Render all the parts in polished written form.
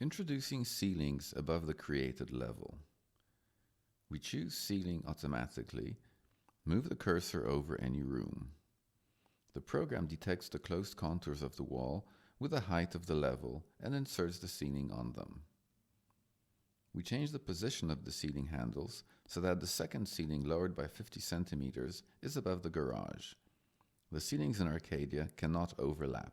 Introducing ceilings above the created level. We choose Ceiling automatically, move the cursor over any room. The program detects the closed contours of the wall with the height of the level and inserts the ceiling on them. We change the position of the ceiling handles so that the second ceiling lowered by 50 centimeters is above the garage. The ceilings in ArCADIA cannot overlap.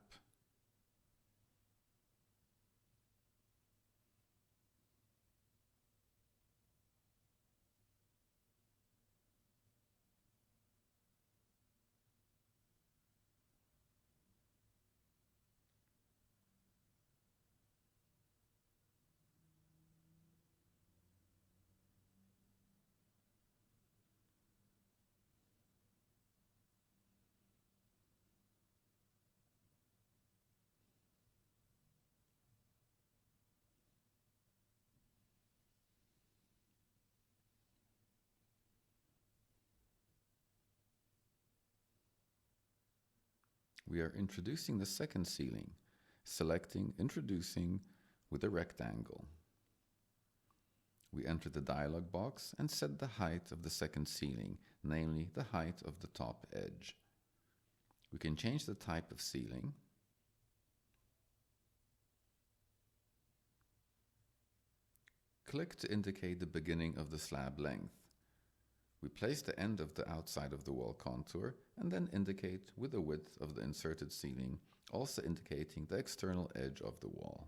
We are introducing the second ceiling, selecting Introducing with a rectangle. We enter the dialog box and set the height of the second ceiling, namely the height of the top edge. We can change the type of ceiling, click to indicate the beginning of the slab length. We place the end of the outside of the wall contour and then indicate with the width of the inserted ceiling, also indicating the external edge of the wall.